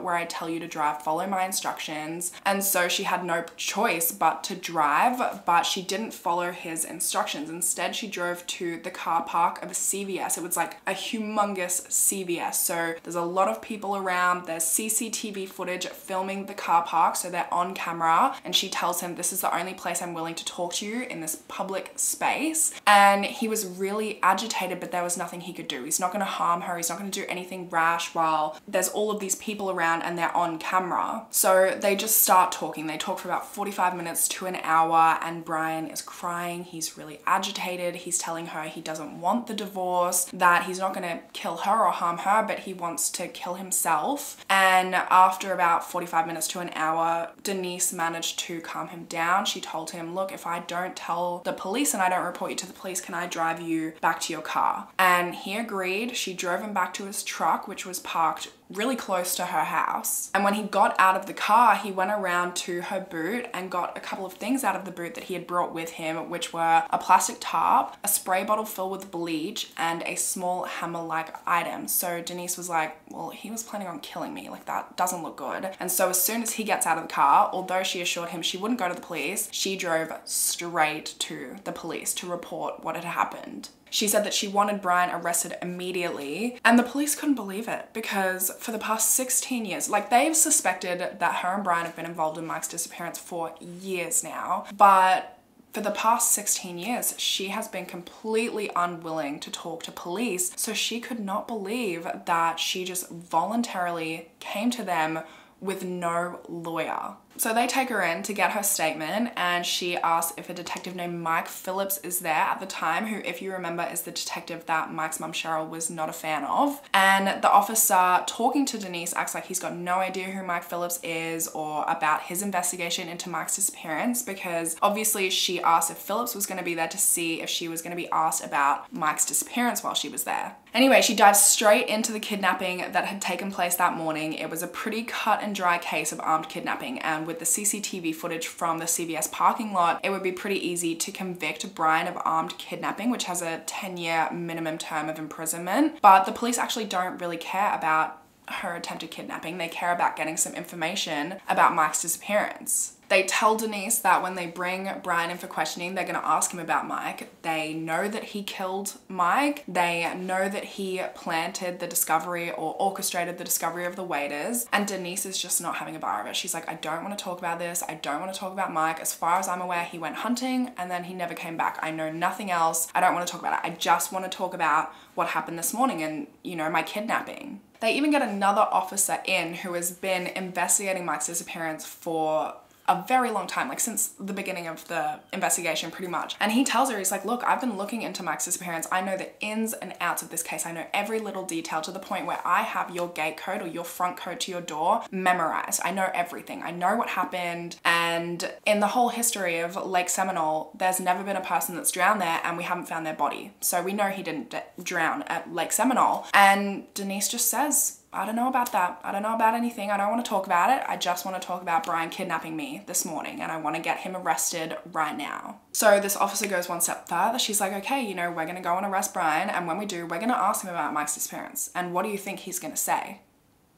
where I tell you to drive, follow my instructions. And so she had no choice but to drive, but she didn't follow his instructions. Instead, she drove to the car park of a CVS. It was like a humongous CVS. So there's a lot of people around. There's CCTV footage filming the car park, so they're on camera. And she tells him, this is the only place I'm willing to talk to you in this public space. And he was really agitated, but there was nothing he could do. He's not going to harm her. He's not going to do anything rash while there's all of these people around and they're on camera. So they just start talking. They talk for about 45 minutes to an hour, and Brian is crying. He's really agitated. He's telling her he doesn't want the divorce, that he's not going to kill her or harm her, but he wants to kill himself. And after about 45 minutes to an hour, Denise managed to calm him down. She told him, look, if I don't tell the police and I don't report you to the police, can I drive you back to your car? And he agreed. She drove him back to his truck, which was parked really close to her house. And when he got out of the car, he went around to her boot and got a couple of things out of the boot that he had brought with him, which were a plastic tarp, a spray bottle filled with bleach, and a small hammer-like item. So Denise was like, well, he was planning on killing me. Like, that doesn't look good. And so as soon as he gets out of the car, although she assured him she wouldn't go to the police, she drove straight to the police to report what had happened. She said that she wanted Brian arrested immediately, and the police couldn't believe it because for the past 16 years, like, they've suspected that her and Brian have been involved in Mike's disappearance for years now, but for the past 16 years, she has been completely unwilling to talk to police, so she could not believe that she just voluntarily came to them with no lawyer. So they take her in to get her statement, and she asks if a detective named Mike Phillips is there at the time, who, if you remember, is the detective that Mike's mum Cheryl was not a fan of. And the officer talking to Denise acts like he's got no idea who Mike Phillips is or about his investigation into Mike's disappearance, because obviously she asked if Phillips was going to be there to see if she was going to be asked about Mike's disappearance while she was there. Anyway, she dives straight into the kidnapping that had taken place that morning. It was a pretty cut and dry case of armed kidnapping, and with the CCTV footage from the CVS parking lot, it would be pretty easy to convict Brian of armed kidnapping, which has a 10-year minimum term of imprisonment. But the police actually don't really care about her attempted kidnapping. They care about getting some information about Mike's disappearance. They tell Denise that when they bring Brian in for questioning, they're going to ask him about Mike. They know that he killed Mike. They know that he planted the discovery or orchestrated the discovery of the waiters. And Denise is just not having a bar of it. She's like, I don't want to talk about this. I don't want to talk about Mike. As far as I'm aware, he went hunting and then he never came back. I know nothing else. I don't want to talk about it. I just want to talk about what happened this morning and, you know, my kidnapping. They even get another officer in who has been investigating Mike's disappearance for a very long time, like since the beginning of the investigation pretty much. And he tells her, he's like, look, I've been looking into Mike's disappearance. I know the ins and outs of this case. I know every little detail to the point where I have your gate code or your front code to your door memorized. I know everything. I know what happened. And in the whole history of Lake Seminole, there's never been a person that's drowned there and we haven't found their body. So we know he didn't drown at Lake Seminole. And Denise just says, I don't know about that. I don't know about anything. I don't want to talk about it. I just want to talk about Brian kidnapping me this morning and I want to get him arrested right now. So this officer goes one step further. She's like, okay, you know, we're going to go and arrest Brian, and when we do, we're going to ask him about Mike's disappearance. And what do you think he's going to say?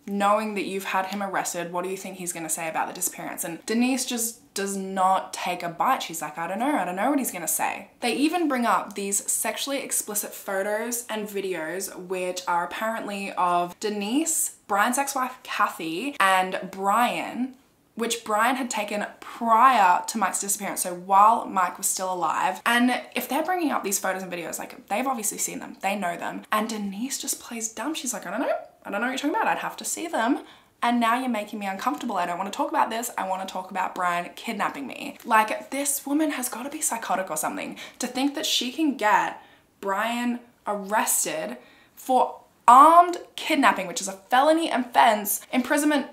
Knowing that you've had him arrested, what do you think he's going to say about the disappearance? And Denise just does not take a bite. She's like, I don't know what he's going to say. They even bring up these sexually explicit photos and videos, which are apparently of Denise, Brian's ex-wife Kathy, and Brian, which Brian had taken prior to Mike's disappearance, so while Mike was still alive. And if they're bringing up these photos and videos, like, they've obviously seen them, they know them. And Denise just plays dumb. She's like, I don't know what you're talking about. I'd have to see them. And now you're making me uncomfortable. I don't want to talk about this. I want to talk about Brian kidnapping me. Like, this woman has got to be psychotic or something to think that she can get Brian arrested for armed kidnapping, which is a felony offense, imprisonment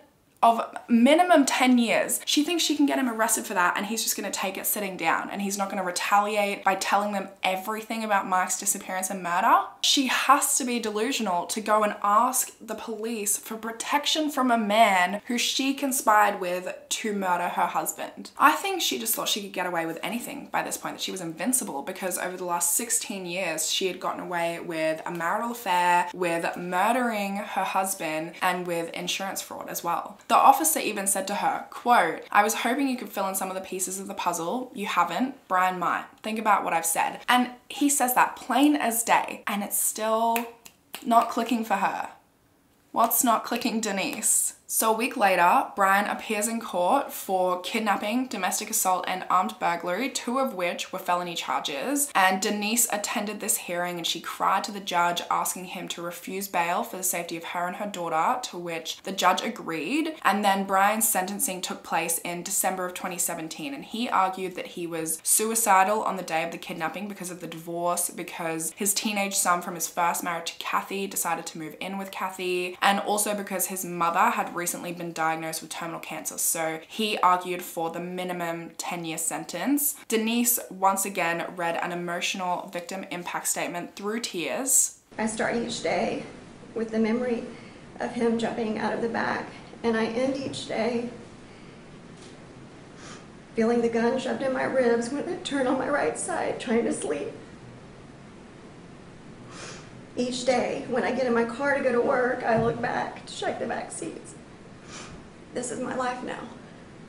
of minimum 10 years. She thinks she can get him arrested for that and he's just gonna take it sitting down and he's not gonna retaliate by telling them everything about Mike's disappearance and murder. She has to be delusional to go and ask the police for protection from a man who she conspired with to murder her husband. I think she just thought she could get away with anything by this point, that she was invincible, because over the last 16 years she had gotten away with a marital affair, with murdering her husband, and with insurance fraud as well. The officer even said to her, quote, "I was hoping you could fill in some of the pieces of the puzzle. You haven't. Brian might. Think about what I've said." And he says that plain as day, and it's still not clicking for her. What's not clicking, Denise? So a week later, Brian appears in court for kidnapping, domestic assault, and armed burglary, 2 of which were felony charges. And Denise attended this hearing and she cried to the judge asking him to refuse bail for the safety of her and her daughter, to which the judge agreed. And then Brian's sentencing took place in December of 2017, and he argued that he was suicidal on the day of the kidnapping because of the divorce, because his teenage son from his first marriage to Kathy decided to move in with Kathy, and also because his mother had recently been diagnosed with terminal cancer, so he argued for the minimum 10-year sentence. Denise once again read an emotional victim impact statement through tears. "I start each day with the memory of him jumping out of the back, and I end each day feeling the gun shoved in my ribs when I turn on my right side trying to sleep. Each day when I get in my car to go to work, I look back to check the back seats. This is my life now."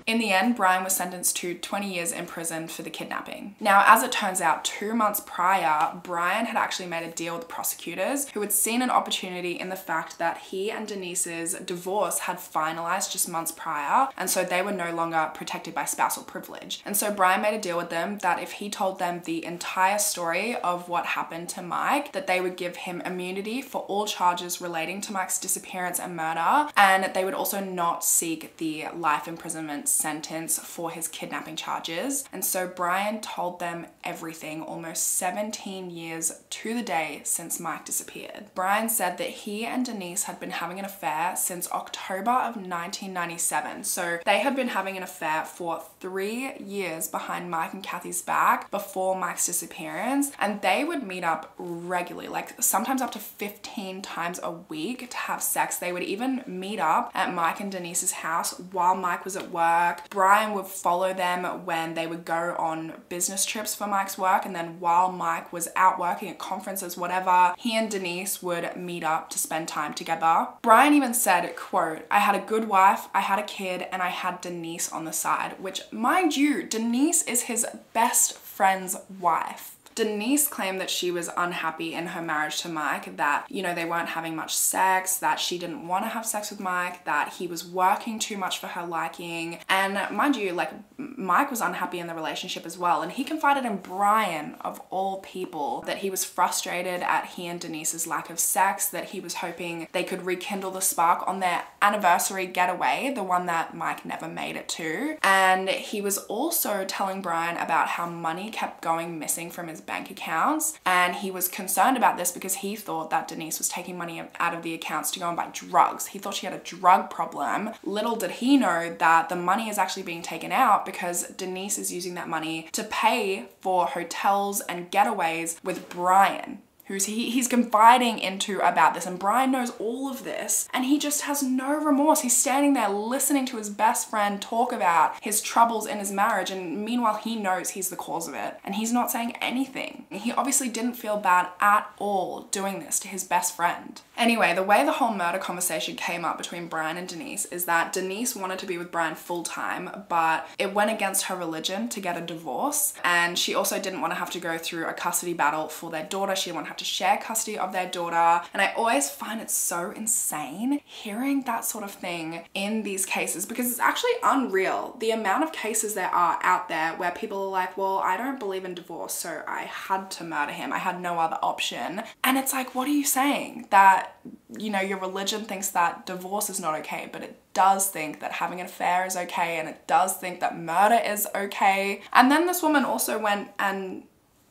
In the end, Brian was sentenced to 20 years in prison for the kidnapping. Now, as it turns out, 2 months prior, Brian had actually made a deal with prosecutors who had seen an opportunity in the fact that he and Denise's divorce had finalized just months prior, and so they were no longer protected by spousal privilege. And so Brian made a deal with them that if he told them the entire story of what happened to Mike, that they would give him immunity for all charges relating to Mike's disappearance and murder, and they would also not seek the life imprisonment sentence for his kidnapping charges. And so Brian told them everything almost 17 years to the day since Mike disappeared. Brian said that he and Denise had been having an affair since October of 1997. So they had been having an affair for 3 years behind Mike and Kathy's back before Mike's disappearance, and they would meet up regularly, like sometimes up to 15 times a week to have sex. They would even meet up at Mike and Denise's house while Mike was at work. Brian would follow them when they would go on business trips for Mike's work, and then while Mike was out working at conferences, whatever, he and Denise would meet up to spend time together. Brian even said, quote, "I had a good wife, I had a kid, and I had Denise on the side," which, mind you, Denise is his best friend's wife. Denise claimed that she was unhappy in her marriage to Mike, that, you know, they weren't having much sex, that she didn't want to have sex with Mike, that he was working too much for her liking. And mind you, like, Mike was unhappy in the relationship as well. And he confided in Brian, of all people, that he was frustrated at he and Denise's lack of sex, that he was hoping they could rekindle the spark on their anniversary getaway, the one that Mike never made it to. And he was also telling Brian about how money kept going missing from his bank accounts, and he was concerned about this because he thought that Denise was taking money out of the accounts to go and buy drugs. He thought she had a drug problem. Little did he know that the money is actually being taken out because Denise is using that money to pay for hotels and getaways with Brian, who's he's confiding into about this, and Brian knows all of this, and he just has no remorse. He's standing there listening to his best friend talk about his troubles in his marriage, and meanwhile he knows he's the cause of it, and he's not saying anything. He obviously didn't feel bad at all doing this to his best friend. Anyway, the way the whole murder conversation came up between Brian and Denise is that Denise wanted to be with Brian full time, but it went against her religion to get a divorce, and she also didn't want to have to go through a custody battle for their daughter. She didn't want to have to share custody of their daughter. And I always find it so insane hearing that sort of thing in these cases, because it's actually unreal the amount of cases there are out there where people are like, well, I don't believe in divorce, so I had to murder him. I had no other option. And it's like, what are you saying? That, you know, your religion thinks that divorce is not okay, but it does think that having an affair is okay, and it does think that murder is okay. And then this woman also went and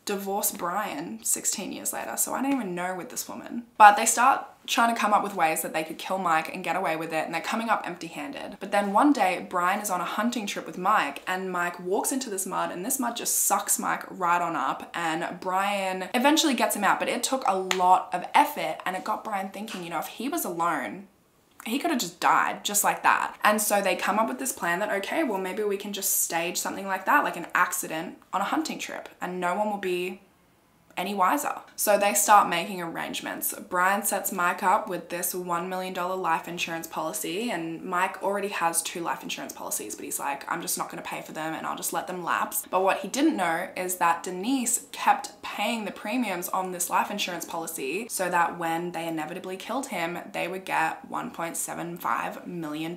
divorce Brian 16 years later. So I don't even know with this woman. But they start trying to come up with ways that they could kill Mike and get away with it, and they're coming up empty-handed. But then one day, Brian is on a hunting trip with Mike, and Mike walks into this mud, and this mud just sucks Mike right on up, and Brian eventually gets him out, but it took a lot of effort, and it got Brian thinking, you know, if he was alone, he could have just died just like that. And so they come up with this plan that, okay, well, maybe we can just stage something like that, like an accident on a hunting trip, and no one will be any wiser. So they start making arrangements. Brian sets Mike up with this $1 million life insurance policy, and Mike already has 2 life insurance policies, but he's like, I'm just not going to pay for them and I'll just let them lapse. But what he didn't know is that Denise kept paying the premiums on this life insurance policy so that when they inevitably killed him, they would get $1.75 million.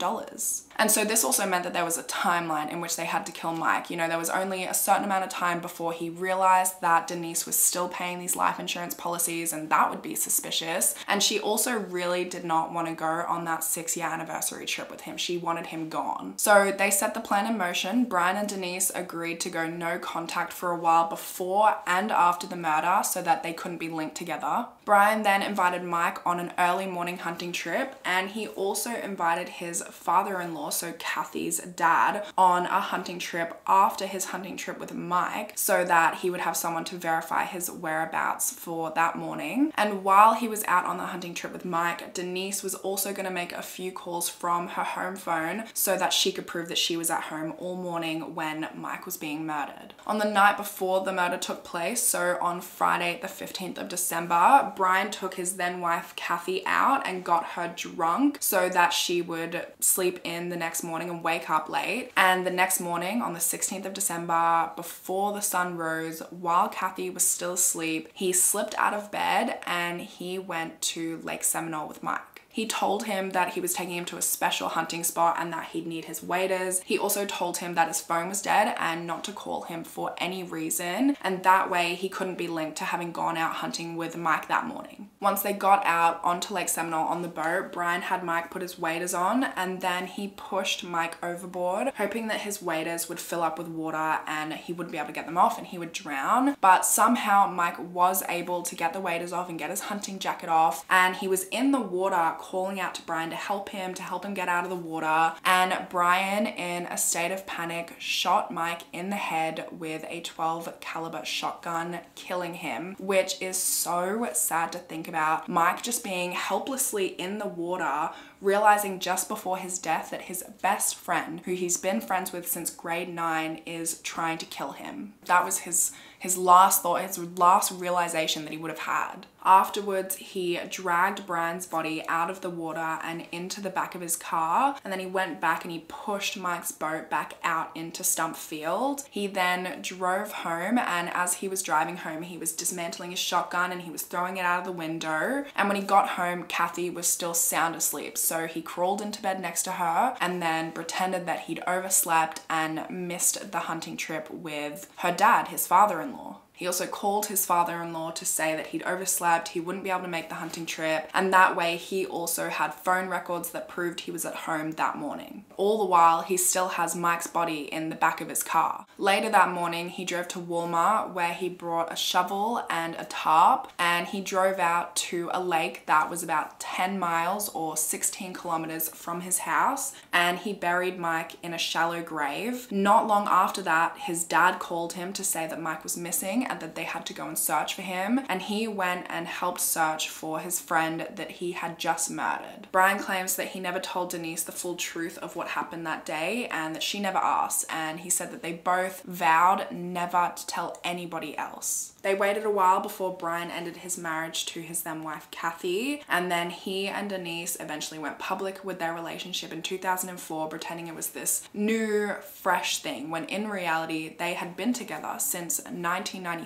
And so this also meant that there was a timeline in which they had to kill Mike. You know, there was only a certain amount of time before he realized that Denise was still paying these life insurance policies, and that would be suspicious. And she also really did not want to go on that 6-year anniversary trip with him. She wanted him gone. So they set the plan in motion. Brian and Denise agreed to go no contact for a while before and after the murder so that they couldn't be linked together. Brian then invited Mike on an early morning hunting trip, and he also invited his father-in-law, so Kathy's dad, on a hunting trip after his hunting trip with Mike so that he would have someone to verify his whereabouts for that morning. And while he was out on the hunting trip with Mike, Denise was also going to make a few calls from her home phone so that she could prove that she was at home all morning when Mike was being murdered. On the night before the murder took place, so on Friday the 15th of December, Brian took his then wife Kathy out and got her drunk so that she would sleep in the next morning and wake up late. And the next morning on the 16th of December, before the sun rose, while Kathy was still asleep, he slipped out of bed and he went to Lake Seminole with Mike. He told him that he was taking him to a special hunting spot and that he'd need his waders. He also told him that his phone was dead and not to call him for any reason, and that way he couldn't be linked to having gone out hunting with Mike that morning. Once they got out onto Lake Seminole on the boat, Brian had Mike put his waders on, and then he pushed Mike overboard, hoping that his waders would fill up with water and he wouldn't be able to get them off and he would drown. But somehow Mike was able to get the waders off and get his hunting jacket off, and he was in the water calling out to Brian to help him get out of the water. And Brian, in a state of panic, shot Mike in the head with a 12 caliber shotgun, killing him, which is so sad to think about. Mike just being helplessly in the water, realizing just before his death that his best friend, who he's been friends with since grade 9, is trying to kill him. That was his last thought, his last realization that he would have had. Afterwards, he dragged Brian's body out of the water and into the back of his car, and then he went back and he pushed Mike's boat back out into Stump Field. He then drove home, and as he was driving home, he was dismantling his shotgun and he was throwing it out of the window. And when he got home, Kathy was still sound asleep, so he crawled into bed next to her and then pretended that he'd overslept and missed the hunting trip with her dad, his father-in-law. He also called his father-in-law to say that he'd overslept, he wouldn't be able to make the hunting trip, and that way he also had phone records that proved he was at home that morning. All the while, he still has Mike's body in the back of his car. Later that morning, he drove to Walmart where he brought a shovel and a tarp, and he drove out to a lake that was about 10 miles or 16 kilometers from his house, and he buried Mike in a shallow grave. Not long after that, his dad called him to say that Mike was missing and that they had to go and search for him, and he went and helped search for his friend that he had just murdered. Brian claims that he never told Denise the full truth of what happened that day and that she never asked, and he said that they both vowed never to tell anybody else. They waited a while before Brian ended his marriage to his then wife Kathy, and then he and Denise eventually went public with their relationship in 2004, pretending it was this new, fresh thing, when in reality they had been together since 1997.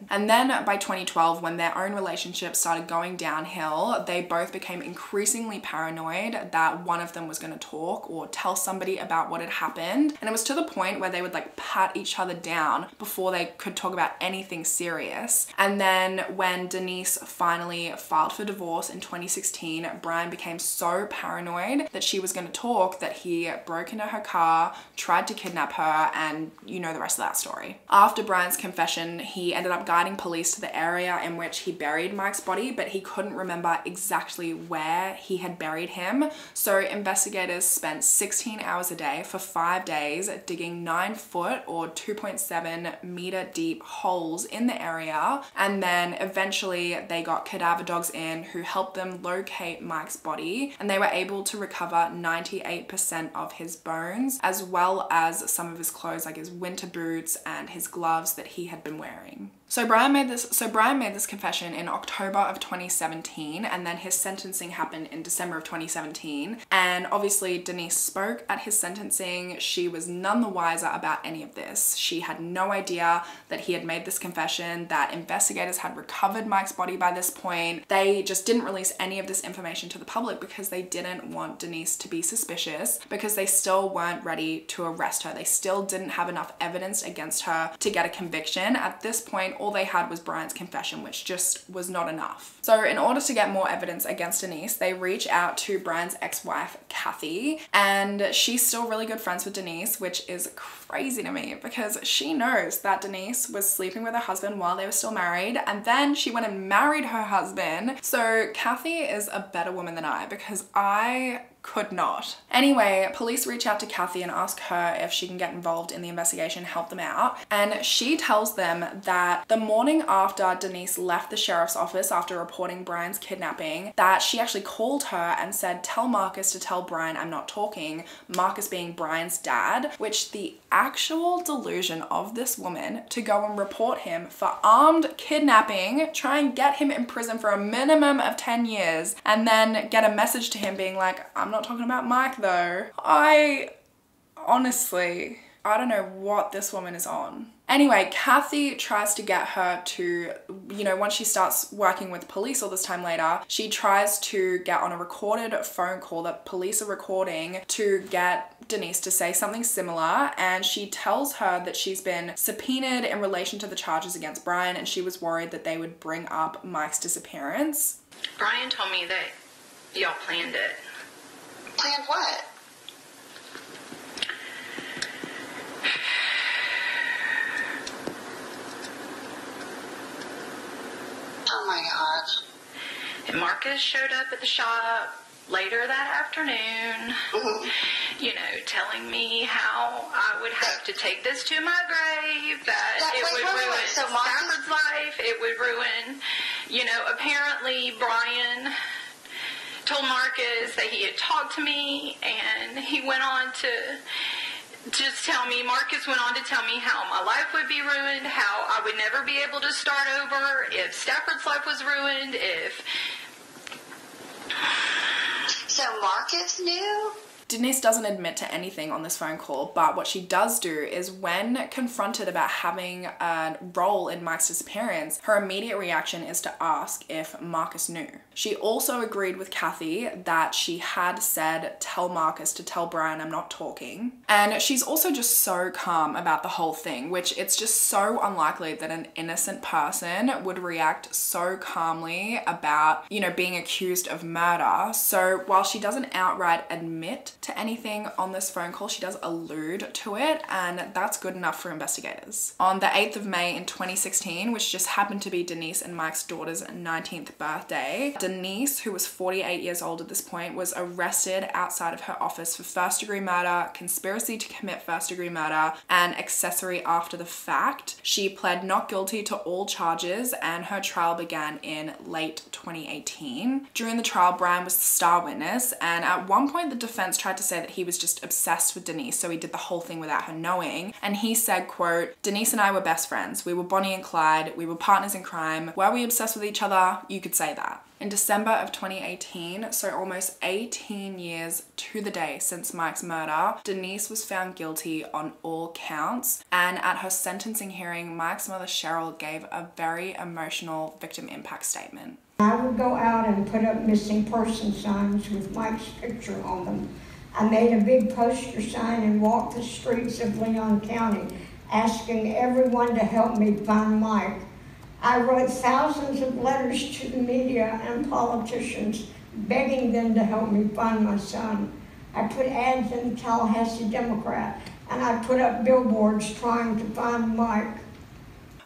And then by 2012, when their own relationship started going downhill, they both became increasingly paranoid that one of them was going to talk or tell somebody about what had happened, and it was to the point where they would like pat each other down before they could talk about anything serious. serious. And then when Denise finally filed for divorce in 2016, Brian became so paranoid that she was going to talk that he broke into her car, tried to kidnap her, and you know the rest of that story. After Brian's confession, he ended up guiding police to the area in which he buried Mike's body, but he couldn't remember exactly where he had buried him. So investigators spent 16 hours a day for 5 days digging 9-foot or 2.7 meter deep holes in the area, and then eventually they got cadaver dogs in who helped them locate Mike's body, and they were able to recover 98% of his bones, as well as some of his clothes like his winter boots and his gloves that he had been wearing. So Brian made this confession in October of 2017, and then his sentencing happened in December of 2017. And obviously Denise spoke at his sentencing. She was none the wiser about any of this. She had no idea that he had made this confession, that investigators had recovered Mike's body by this point. They just didn't release any of this information to the public because they didn't want Denise to be suspicious, because they still weren't ready to arrest her. They still didn't have enough evidence against her to get a conviction. At this point, all they had was Brian's confession, which just was not enough. So in order to get more evidence against Denise, they reach out to Brian's ex-wife, Kathy, and she's still really good friends with Denise, which is crazy to me because she knows that Denise was sleeping with her husband while they were still married, and then she went and married her husband. So Kathy is a better woman than I, because I could not. Anyway, police reach out to Kathy and ask her if she can get involved in the investigation, help them out. And she tells them that the morning after Denise left the sheriff's office after reporting Brian's kidnapping, that she actually called her and said, "Tell Marcus to tell Brian I'm not talking," Marcus being Brian's dad, which the actual delusion of this woman to go and report him for armed kidnapping, try and get him in prison for a minimum of 10 years, and then get a message to him being like, "I'm not talking about Mike though." Honestly, I don't know what this woman is on. Anyway, Kathy tries to get her to, once she starts working with police all this time later, she tries to get on a recorded phone call that police are recording to get Denise to say something similar, and she tells her that she's been subpoenaed in relation to the charges against Brian, and she was worried that they would bring up Mike's disappearance. Brian told me that y'all planned it. Planned what? Oh my gosh. And Marcus showed up at the shop later that afternoon, telling me how I would have to take this to my grave, that it would ruin Stafford's life, it would ruin, apparently Brian told Marcus that he had talked to me, and he went on to Marcus went on to tell me how my life would be ruined, how I would never be able to start over, if Stafford's life was ruined, So Marcus knew? Denise doesn't admit to anything on this phone call, but what she does do is when confronted about having a role in Mike's disappearance, her immediate reaction is to ask if Marcus knew. She also agreed with Kathy that she had said, "Tell Marcus to tell Brian I'm not talking." And she's also just so calm about the whole thing, which it's just so unlikely that an innocent person would react so calmly about, being accused of murder. So while she doesn't outright admit to anything on this phone call, she does allude to it, and that's good enough for investigators. On the 8th of May in 2016, which just happened to be Denise and Mike's daughter's 19th birthday, Denise, who was 48 years old at this point, was arrested outside of her office for first-degree murder, conspiracy to commit first-degree murder, and accessory after the fact. She pled not guilty to all charges, and her trial began in late 2018. During the trial, Brian was the star witness, and at one point the defense tried to say that he was just obsessed with Denise, so he did the whole thing without her knowing. And he said, quote, "Denise and I were best friends. We were Bonnie and Clyde. We were partners in crime. Were we obsessed with each other? You could say that." In December of 2018, so almost 18 years to the day since Mike's murder, Denise was found guilty on all counts. And at her sentencing hearing, Mike's mother Cheryl gave a very emotional victim impact statement. I would go out and put up missing person signs with Mike's picture on them. I made a big poster sign and walked the streets of Leon County asking everyone to help me find Mike. I wrote thousands of letters to the media and politicians begging them to help me find my son. I put ads in the Tallahassee Democrat, and I put up billboards trying to find Mike.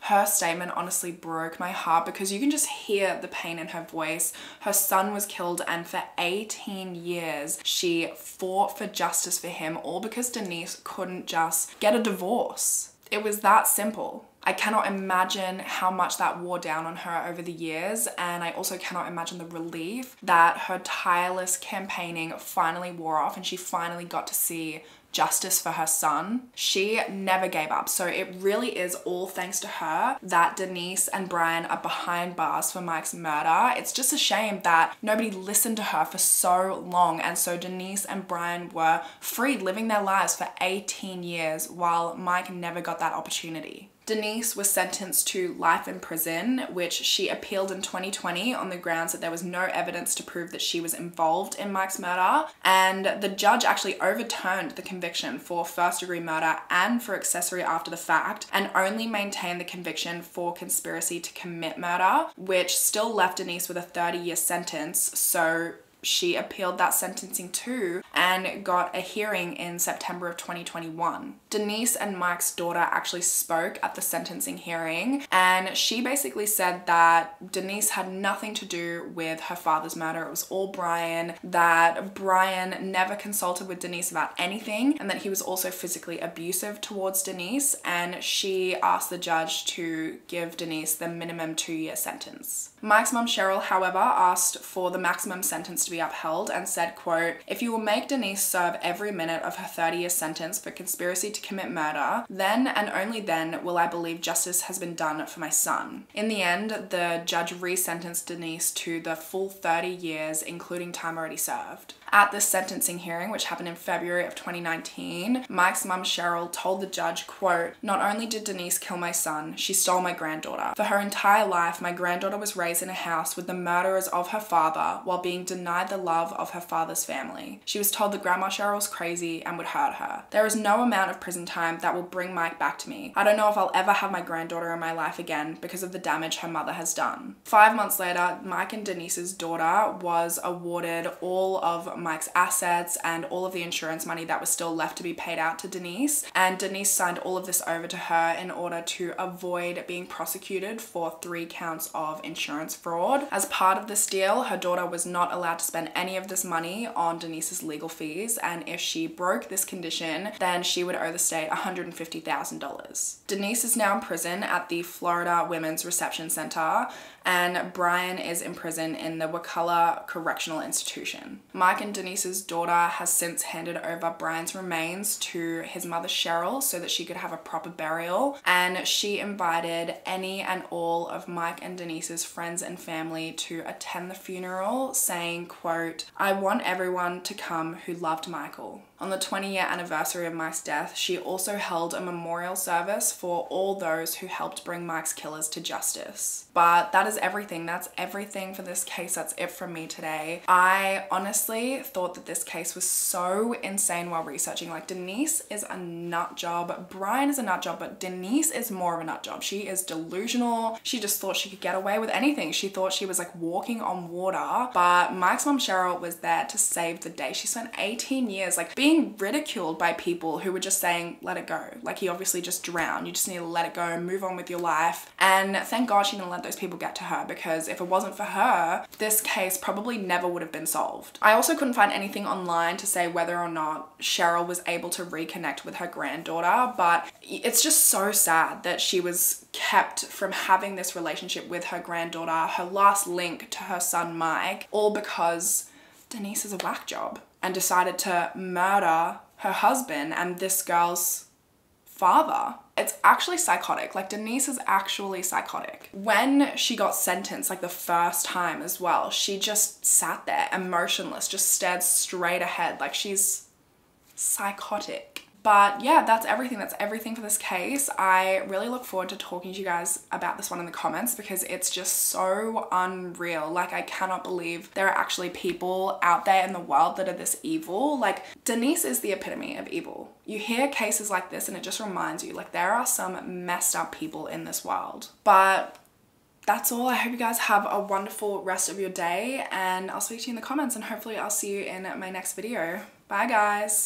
Her statement honestly broke my heart because you can just hear the pain in her voice. Her son was killed, and for 18 years she fought for justice for him, all because Denise couldn't just get a divorce. It was that simple. I cannot imagine how much that wore down on her over the years, and I also cannot imagine the relief that her tireless campaigning finally wore off and she finally got to see justice for her son. She never gave up. So it really is all thanks to her that Denise and Brian are behind bars for Mike's murder. It's just a shame that nobody listened to her for so long, and so Denise and Brian were free living their lives for 18 years while Mike never got that opportunity. Denise was sentenced to life in prison, which she appealed in 2020 on the grounds that there was no evidence to prove that she was involved in Mike's murder. And the judge actually overturned the conviction for first-degree murder and for accessory after the fact, and only maintained the conviction for conspiracy to commit murder, which still left Denise with a 30-year sentence. So she appealed that sentencing too and got a hearing in September of 2021. Denise and Mike's daughter actually spoke at the sentencing hearing, and she basically said that Denise had nothing to do with her father's murder. It was all Brian, that Brian never consulted with Denise about anything, and that he was also physically abusive towards Denise, and she asked the judge to give Denise the minimum 2-year sentence. Mike's mum Cheryl, however, asked for the maximum sentence to be upheld and said, quote, "If you will make Denise serve every minute of her 30-year sentence for conspiracy to commit murder, then and only then will I believe justice has been done for my son." In the end, the judge resentenced Denise to the full 30 years, including time already served. At the sentencing hearing, which happened in February of 2019, Mike's mum Cheryl told the judge, quote, "Not only did Denise kill my son, she stole my granddaughter. For her entire life, my granddaughter was raised in a house with the murderers of her father while being denied the love of her father's family. She was told that Grandma Cheryl's crazy and would hurt her. There is no amount of prison time that will bring Mike back to me. I don't know if I'll ever have my granddaughter in my life again because of the damage her mother has done." 5 months later, Mike and Denise's daughter was awarded all of Mike's assets and all of the insurance money that was still left to be paid out to Denise, and Denise signed all of this over to her in order to avoid being prosecuted for 3 counts of insurance fraud. As part of this deal, her daughter was not allowed to spend any of this money on Denise's legal fees, and if she broke this condition, then she would owe the state $150,000. Denise is now in prison at the Florida Women's Reception Center, and Brian is in prison in the Wakulla Correctional Institution. Mike and Denise's daughter has since handed over Brian's remains to his mother Cheryl so that she could have a proper burial, and she invited any and all of Mike and Denise's friends and family to attend the funeral, saying, quote, "I want everyone to come who loved Michael." On the 20-year anniversary of Mike's death, she also held a memorial service for all those who helped bring Mike's killers to justice. But that is everything. That's everything for this case. That's it from me today. I honestly thought that this case was so insane while researching. Like, Denise is a nut job, Brian is a nut job, but Denise is more of a nut job. She is delusional. She just thought she could get away with anything. She thought she was like walking on water, but Mike's mom Cheryl was there to save the day. She spent 18 years like being ridiculed by people who were just saying, let it go. Like, he obviously just drowned. You just need to let it go, move on with your life. And thank God she didn't let those people get to her, because if it wasn't for her, this case probably never would have been solved. I also couldn't find anything online to say whether or not Cheryl was able to reconnect with her granddaughter, but it's just so sad that she was kept from having this relationship with her granddaughter, her last link to her son Mike, all because Denise is a whack job and decided to murder her husband and this girl's father. It's actually psychotic. Like, Denise is actually psychotic. When she got sentenced, like the first time as well, she just sat there emotionless, just stared straight ahead. Like, she's psychotic. But yeah, that's everything. That's everything for this case. I really look forward to talking to you guys about this one in the comments, because it's just so unreal. Like, I cannot believe there are actually people out there in the world that are this evil. Like, Denise is the epitome of evil. You hear cases like this and it just reminds you, like, there are some messed up people in this world. But that's all. I hope you guys have a wonderful rest of your day, and I'll speak to you in the comments, and hopefully I'll see you in my next video. Bye guys.